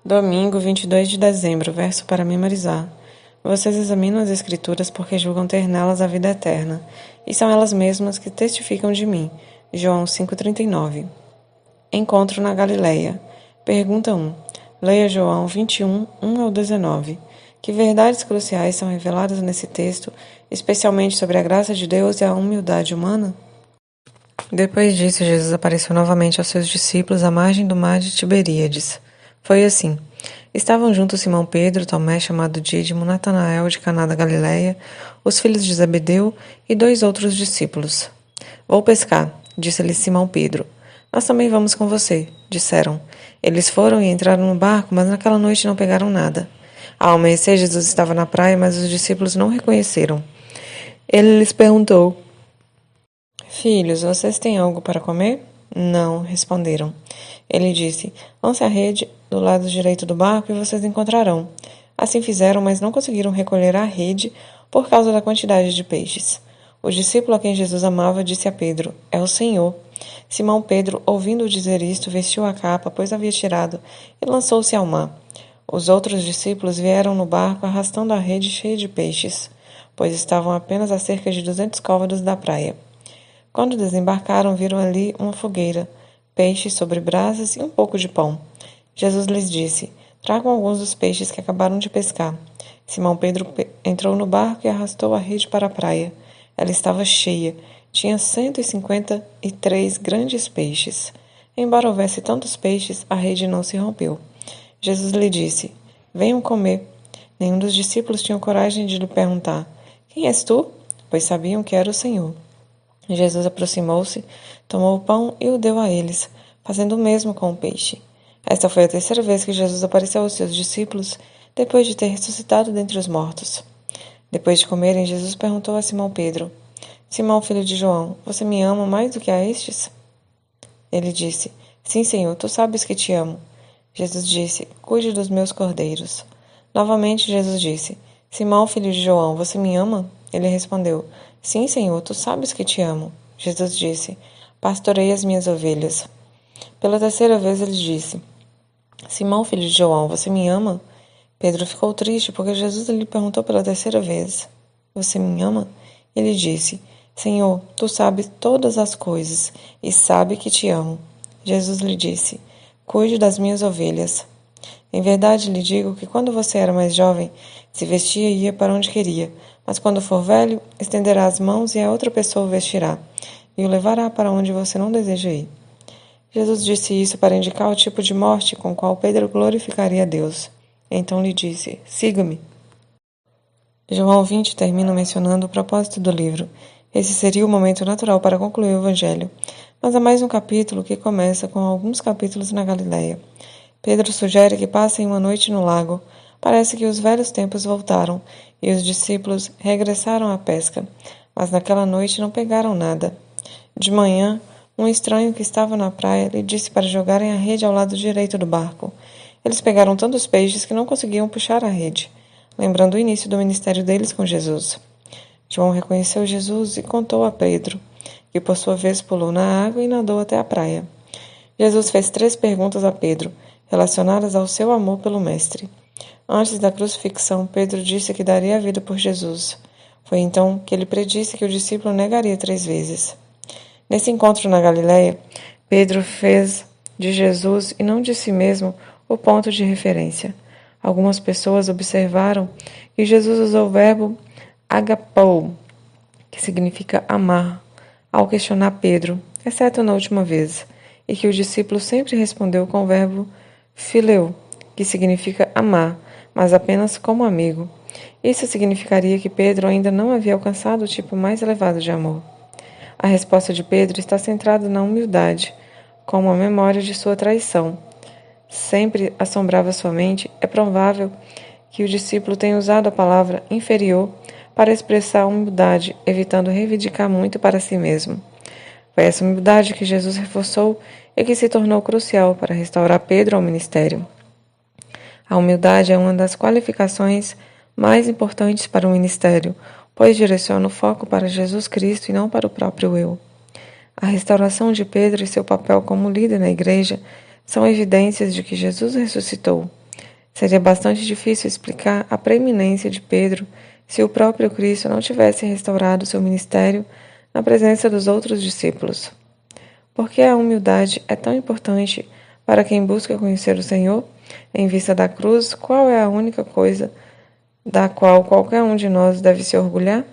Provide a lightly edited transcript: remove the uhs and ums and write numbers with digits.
Domingo, 22 de dezembro, verso para memorizar. Vocês examinam as Escrituras porque julgam ter nelas a vida eterna, e são elas mesmas que testificam de mim. João 5,39. Encontro na Galileia. Pergunta 1. Leia João 21, 1 ao 19. Que verdades cruciais são reveladas nesse texto, especialmente sobre a graça de Deus e a humildade humana? Depois disso, Jesus apareceu novamente aos seus discípulos à margem do mar de Tiberíades. Foi assim. Estavam juntos Simão Pedro, Tomé, chamado Dídimo, Natanael de Caná da Galileia, os filhos de Zebedeu e 2 outros discípulos. Vou pescar, disse-lhe Simão Pedro. Nós também vamos com você, disseram. Eles foram e entraram no barco, mas naquela noite não pegaram nada. Ao amanhecer, Jesus estava na praia, mas os discípulos não o reconheceram. Ele lhes perguntou: Filhos, vocês têm algo para comer? Não, responderam. Ele disse: Lance a rede do lado direito do barco e vocês encontrarão. Assim fizeram, mas não conseguiram recolher a rede por causa da quantidade de peixes. O discípulo a quem Jesus amava disse a Pedro: É o Senhor. Simão Pedro, ouvindo-o dizer isto, vestiu a capa, pois havia tirado, e lançou-se ao mar. Os outros discípulos vieram no barco arrastando a rede cheia de peixes, pois estavam apenas a cerca de 200 côvados da praia. Quando desembarcaram, viram ali uma fogueira, peixes sobre brasas e um pouco de pão. Jesus lhes disse: Tragam alguns dos peixes que acabaram de pescar. Simão Pedro entrou no barco e arrastou a rede para a praia. Ela estava cheia. Tinha 153 grandes peixes. Embora houvesse tantos peixes, a rede não se rompeu. Jesus lhe disse: Venham comer. Nenhum dos discípulos tinha coragem de lhe perguntar: Quem és tu? Pois sabiam que era o Senhor. Jesus aproximou-se, tomou o pão e o deu a eles, fazendo o mesmo com o peixe. Esta foi a terceira vez que Jesus apareceu aos seus discípulos, depois de ter ressuscitado dentre os mortos. Depois de comerem, Jesus perguntou a Simão Pedro: Simão, filho de João, você me ama mais do que a estes? Ele disse: Sim, Senhor, tu sabes que te amo. Jesus disse: Cuide dos meus cordeiros. Novamente Jesus disse: Simão, filho de João, você me ama? Ele respondeu: Sim, Senhor, tu sabes que te amo. Jesus disse: Pastorei as minhas ovelhas. Pela terceira vez ele disse: Simão, filho de João, você me ama? Pedro ficou triste porque Jesus lhe perguntou pela terceira vez: Você me ama? Ele disse: Senhor, tu sabes todas as coisas e sabe que te amo. Jesus lhe disse: Cuide das minhas ovelhas. Em verdade lhe digo que quando você era mais jovem, se vestia e ia para onde queria, mas quando for velho, estenderá as mãos e a outra pessoa o vestirá, e o levará para onde você não deseja ir. Jesus disse isso para indicar o tipo de morte com qual Pedro glorificaria a Deus. Então lhe disse: Siga-me. João 20 termina mencionando o propósito do livro. Esse seria o momento natural para concluir o Evangelho, mas há mais um capítulo que começa com alguns capítulos na Galileia. Pedro sugere que passem uma noite no lago. Parece que os velhos tempos voltaram e os discípulos regressaram à pesca, mas naquela noite não pegaram nada. De manhã, um estranho que estava na praia lhe disse para jogarem a rede ao lado direito do barco. Eles pegaram tantos peixes que não conseguiam puxar a rede, lembrando o início do ministério deles com Jesus. João reconheceu Jesus e contou a Pedro, que por sua vez pulou na água e nadou até a praia. Jesus fez 3 perguntas a Pedro, relacionadas ao seu amor pelo Mestre. Antes da crucifixão, Pedro disse que daria a vida por Jesus. Foi então que ele predisse que o discípulo negaria 3 vezes. Nesse encontro na Galileia, Pedro fez de Jesus e não de si mesmo o ponto de referência. Algumas pessoas observaram que Jesus usou o verbo agapou, que significa amar, ao questionar Pedro, exceto na última vez, e que o discípulo sempre respondeu com o verbo phileu, que significa amar, mas apenas como amigo. Isso significaria que Pedro ainda não havia alcançado o tipo mais elevado de amor. A resposta de Pedro está centrada na humildade, como a memória de sua traição. Sempre assombrava sua mente, é provável que o discípulo tenha usado a palavra inferior para expressar a humildade, evitando reivindicar muito para si mesmo. Foi essa humildade que Jesus reforçou e que se tornou crucial para restaurar Pedro ao ministério. A humildade é uma das qualificações mais importantes para o ministério, pois direciona o foco para Jesus Cristo e não para o próprio eu. A restauração de Pedro e seu papel como líder na igreja são evidências de que Jesus ressuscitou. Seria bastante difícil explicar a preeminência de Pedro se o próprio Cristo não tivesse restaurado seu ministério na presença dos outros discípulos. Por que a humildade é tão importante para quem busca conhecer o Senhor? Em vista da cruz, qual é a única coisa da qual qualquer um de nós deve se orgulhar?